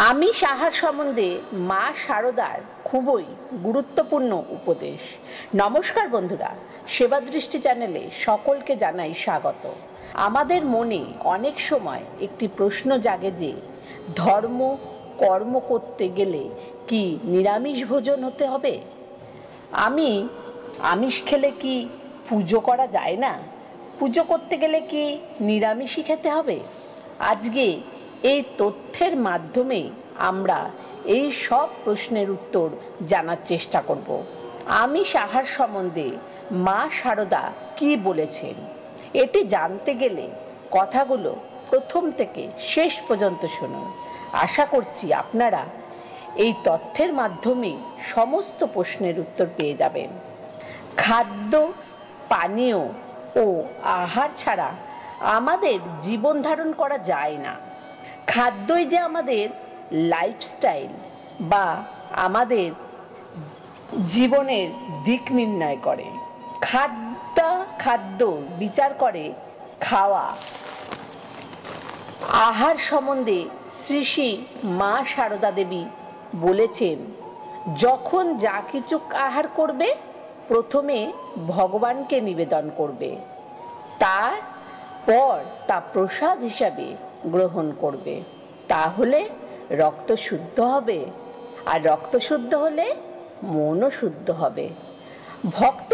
আমিষ আহার সম্বন্ধে মা শারদার খুবই গুরুত্বপূর্ণ উপদেশ। নমস্কার বন্ধুরা, সেবা দৃষ্টি চ্যানেলে সকলকে জানাই স্বাগত। আমাদের মনে অনেক সময় একটি প্রশ্ন জাগে যে ধর্ম কর্ম করতে গেলে কি নিরামিষ ভোজন হতে হবে? আমিষ খেলে কি পুজো করা যায় না? পুজো করতে গেলে কি নিরামিষই খেতে হবে? আজকে এই তথ্যের মাধ্যমে আমরা এই সব প্রশ্নের উত্তর জানার চেষ্টা করব। আমিষ আহার সম্বন্ধে মা শারদা কি বলেছেন, এটি জানতে গেলে কথাগুলো প্রথম থেকে শেষ পর্যন্ত শুনুন। আশা করছি আপনারা এই তথ্যের মাধ্যমে সমস্ত প্রশ্নের উত্তর পেয়ে যাবেন। খাদ্য, পানীয় ও আহার ছাড়া আমাদের জীবন ধারণ করা যায় না। খাদ্যই যে আমাদের লাইফস্টাইল বা আমাদের জীবনের দিক নির্ণয় করে। খাদ্য বিচার করে খাওয়া। আহার সম্বন্ধে শ্রী শ্রী মা শারদা দেবী বলেছেন, যখন যা কিছু আহার করবে প্রথমে ভগবানকে নিবেদন করবে, তারপর তা প্রসাদ হিসাবে গ্রহণ করবে। তাহলে রক্ত শুদ্ধ হবে, আর রক্ত শুদ্ধ হলে মনও শুদ্ধ হবে। ভক্ত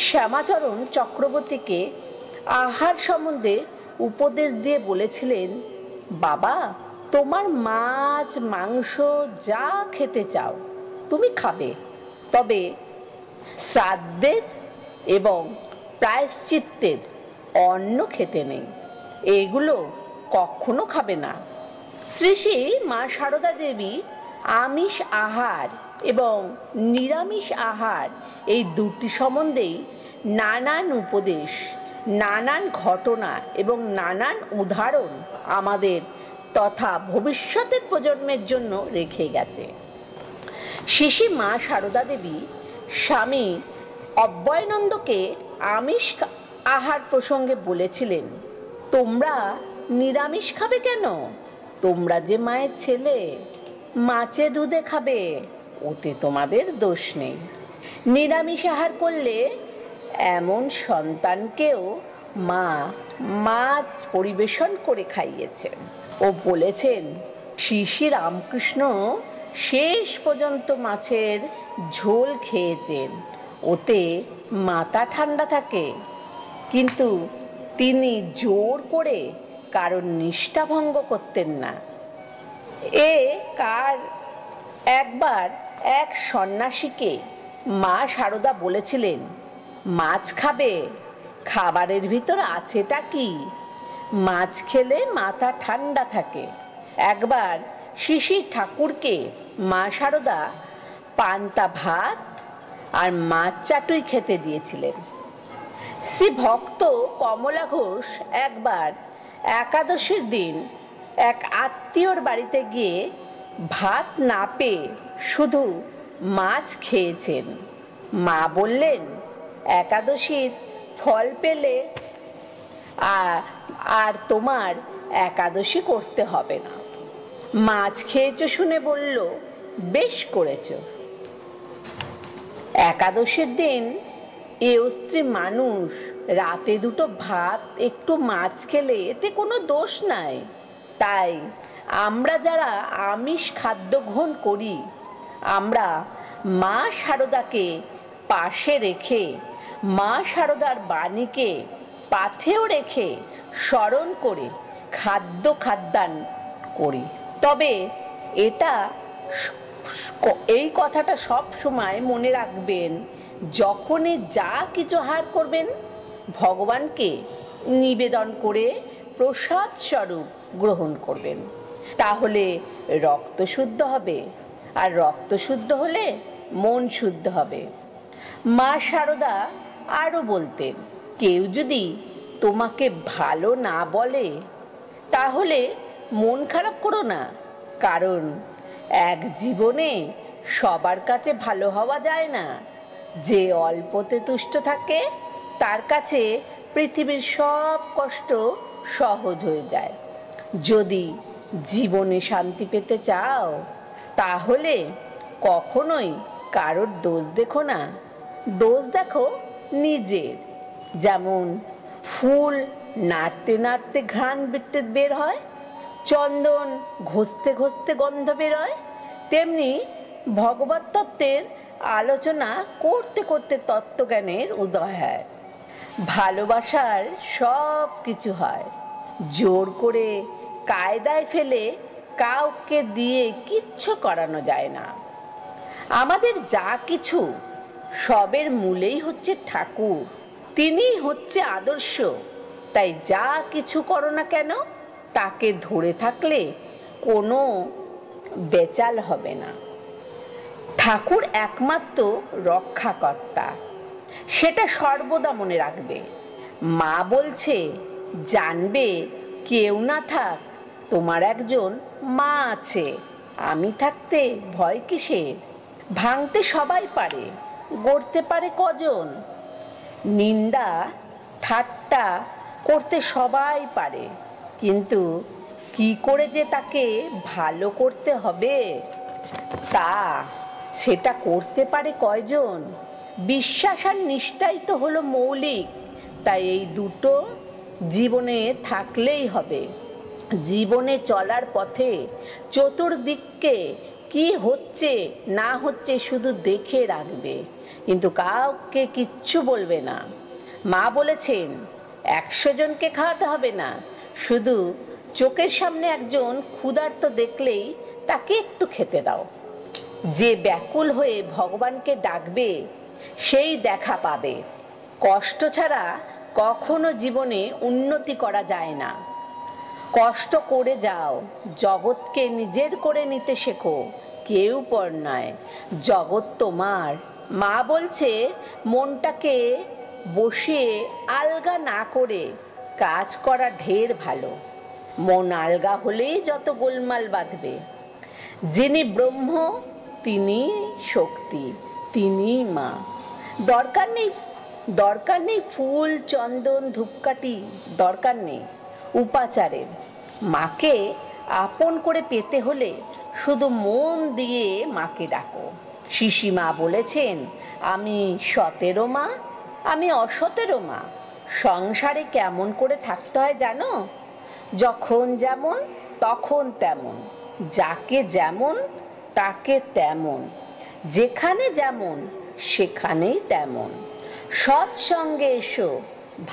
শ্যামাচরণ চক্রবর্তীকে আহার সম্বন্ধে উপদেশ দিয়ে বলেছিলেন, বাবা, তোমার মাছ মাংস যা খেতে চাও তুমি খাবে, তবে শ্রাদ্ধের এবং প্রায়শ্চিত্তের অন্ন খেতে নেই, এগুলো কখনো খাবে না। শ্রী শ্রী মা শারদা দেবী আমিষ আহার এবং নিরামিষ আহার এই দুটি সম্বন্ধেই নানান উপদেশ, নানান ঘটনা এবং নানান উদাহরণ আমাদের তথা ভবিষ্যতের প্রজন্মের জন্য রেখে গেছে। শ্রী শ্রী মা শারদা দেবী স্বামী অভয়ানন্দকে আমিষ আহার প্রসঙ্গে বলেছিলেন, তোমরা নিরামিষ খাবে কেন? তোমরা যে মায়ের ছেলে, মাছে দুধে খাবে, ওতে তোমাদের দোষ নেই। নিরামিষ আহার করলে এমন সন্তানকেও মা মাছ পরিবেশন করে খাইয়েছেন ও বলেছেন, শ্রী শ্রী রামকৃষ্ণ শেষ পর্যন্ত মাছের ঝোল খেয়েছেন, ওতে মাথা ঠান্ডা থাকে। কিন্তু তিনি জোর করে কারণ নিষ্ঠা ভঙ্গ করতেন না। একবার এক সন্ন্যাসীকে মা শারদা বলেছিলেন, মাছ খাবে, খাবারের ভিতর আছেটা কি? মাছ খেলে মাথা ঠান্ডা থাকে। একবার শ্রী শ্রী ঠাকুরকে মা শারদা পান্তা ভাত আর মাছ চাটুই খেতে দিয়েছিলেন। শ্রী ভক্ত কমলা ঘোষ একবার একাদশীর দিন এক আত্মীয়র বাড়িতে গিয়ে ভাত না পেয়ে শুধু মাছ খেয়েছেন। মা বললেন, একাদশীর ফল পেলে আর তোমার একাদশী করতে হবে না। মাছ খেয়েছো শুনে বলল, বেশ করেছ। একাদশীর দিন স্ত্রী মানুষ রাতে দুটো ভাত একটু মাছ খেলে এতে কোনো দোষ নাই। তাই আমরা যারা আমিষ খাদ্য গ্রহণ করি, আমরা মা শারদাকে পাশে রেখে, মা শারদার বাণীকে পাথেও রেখে স্মরণ করে খাদ্যান করি। তবে এই কথাটা সব সময় মনে রাখবেন, যখনই যা কিছু আহার করবেন ভগবানকে নিবেদন করে প্রসাদ স্বরূপ গ্রহণ করবেন, তাহলে রক্ত শুদ্ধ হবে, আর রক্ত শুদ্ধ হলে মন শুদ্ধ হবে। মা শারদা আরও বলতেন, কেউ যদি তোমাকে ভালো না বলে তাহলে মন খারাপ করো না, কারণ এক জীবনে সবার কাছে ভালো হওয়া যায় না। যে অল্পতে তুষ্ট থাকে তার কাছে পৃথিবীর সব কষ্ট সহজ হয়ে যায়। যদি জীবনে শান্তি পেতে চাও, তাহলে কখনোই কারোর দোষ দেখো না, দোষ দেখো নিজের। যেমন ফুল নাড়তে নাড়তে ঘ্রাণ বের হয়, চন্দন ঘষতে ঘষতে গন্ধ বেরোয়, তেমনি ভগবত তত্ত্বের আলোচনা করতে করতে তত্ত্বজ্ঞানের উদয় হয়। ভালোবাসার সব কিছু হয়, জোর করে কায়দায় ফেলে কাউকে দিয়ে কিচ্ছু করানো যায় না। আমাদের যা কিছু সবের মূলেই হচ্ছে ঠাকুর, তিনিই হচ্ছে আদর্শ। তাই যা কিছু করো না কেন তাকে ধরে থাকলে কোনো বেচাল হবে না। ঠাকুর একমাত্র রক্ষাকর্তা, সেটা সর্বদা মনে রাখবে। মা বলছে, জানবে কেউ না থাক তোমার একজন মা আছে, আমি থাকতে ভয় কিসের? ভাঙতে সবাই পারে, গড়তে পারে কজন? নিন্দা ঠাট্টা করতে সবাই পারে, কিন্তু কি করে যে তাকে ভালো করতে হবে সেটা করতে পারে কয়জন? বিশ্বাস আর নিষ্ঠাই তো হলো মৌলিক। তাই এই দুটো জীবনে থাকলেই হবে। জীবনে চলার পথে চতুর্দিককে কি হচ্ছে না হচ্ছে শুধু দেখে রাখবে, কিন্তু কাউকে কিচ্ছু বলবে না। মা বলেছেন 100 জনকে খাওয়াতে হবে না, শুধু চোখের সামনে একজন ক্ষুধার্ত দেখলেই তাকে একটু খেতে দাও। যে ব্যাকুল হয়ে ভগবানকে ডাকবে সেই দেখা পাবে। কষ্ট ছাড়া কখনো জীবনে উন্নতি করা যায় না। কষ্ট করে যাও, জগৎকে নিজের করে নিতে শেখো, কেউ পর নয়, জগৎ তোমার। মা বলছে মনটাকে বসিয়ে আলগা না করে কাজ করা ঢের ভালো। মন আলগা হলেই যত গোলমাল বাঁধবে। যিনি ব্রহ্ম তিনি শক্তি, তিনি মা। দরকার নেই ফুল চন্দন ধূপকাঠি, দরকার নেই উপাচারের। মাকে আপন করে পেতে হলে শুধু মন দিয়ে মাকে ডাকো। শিশি মা বলেছেন, আমি সতেরো মা, আমি অসতেরো মা। সংসারে কেমন করে থাকতে হয় জানো? যখন যেমন তখন তেমন, যাকে যেমন তাকে তেমন, যেখানে যেমন সেখানেই তেমন। সৎসঙ্গে এসো,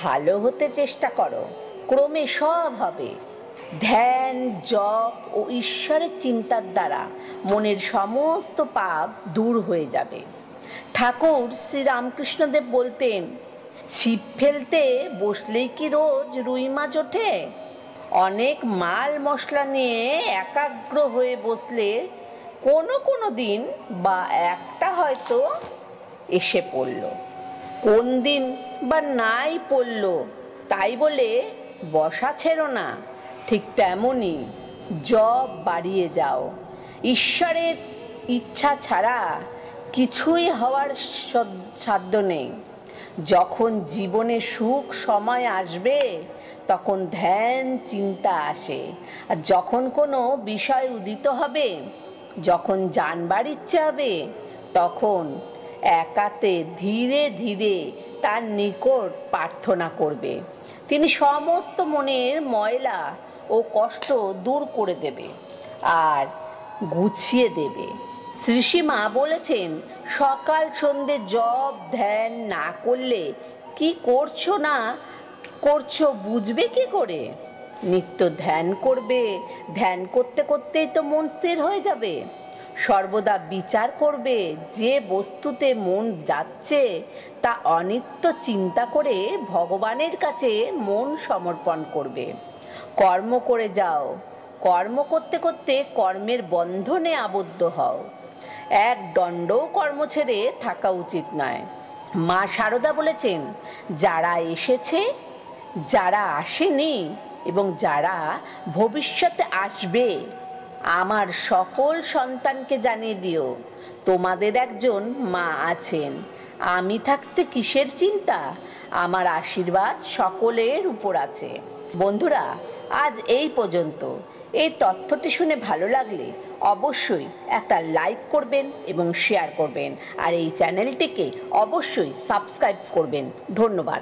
ভালো হতে চেষ্টা করো, ক্রমে সব হবে। ধ্যান জপ ও ঈশ্বরের চিন্তার দ্বারা মনের সমস্ত পাপ দূর হয়ে যাবে। ঠাকুর শ্রী রামকৃষ্ণদেব বলতেন, ছিপ ফেলতে বসলেই কি রোজ রুই মাছ ওঠে? অনেক মাল মশলা নিয়ে একাগ্র হয়ে বসলে কোনো দিন বা একটা হয়তো এসে পড়ল, কোন দিন বা নাই পড়ল, তাই বলে বসা ছেড়ো না। ঠিক তেমনই জপ বাড়িয়ে যাও। ঈশ্বরের ইচ্ছা ছাড়া কিছুই হওয়ার সাধ্য নেই। যখন জীবনে সুখ সময় আসবে তখন ধ্যান চিন্তা আসে, আর যখন কোনো বিষয় উদিত হবে, যখন জানবার ইচ্ছে হবে, তখন একাতে ধীরে ধীরে তার নিকট প্রার্থনা করবে। তিনি সমস্ত মনের ময়লা ও কষ্ট দূর করে দেবে আর গুছিয়ে দেবে। শ্রীশ্রীমা বলেছেন, সকাল সন্ধে জপ ধ্যান না করলে কি করছো না করছো বুঝবে কি করে? নিত্য ধ্যান করবে, ধ্যান করতে করতেই তো মন স্থির হয়ে যাবে। সর্বদা বিচার করবে, যে বস্তুতে মন যাচ্ছে তা অনিত্য চিন্তা করে ভগবানের কাছে মন সমর্পণ করবে। কর্ম করে যাও, কর্ম করতে করতে কর্মের বন্ধনে আবদ্ধ হও। এক দণ্ডও কর্ম ছেড়ে থাকা উচিত নয়। মা শারদা বলেছেন, যারা এসেছে, যারা আসেনি এবং যারা ভবিষ্যতে আসবে, আমার সকল সন্তানকে জানিয়ে দিও তোমাদের একজন মা আছেন। আমি থাকতে কিসের চিন্তা? আমার আশীর্বাদ সকলের উপর আছে। বন্ধুরা, আজ এই পর্যন্ত। এই তথ্যটি শুনে ভালো লাগলে অবশ্যই একটা লাইক করবেন এবং শেয়ার করবেন, আর এই চ্যানেলটিকে অবশ্যই সাবস্ক্রাইব করবেন। ধন্যবাদ।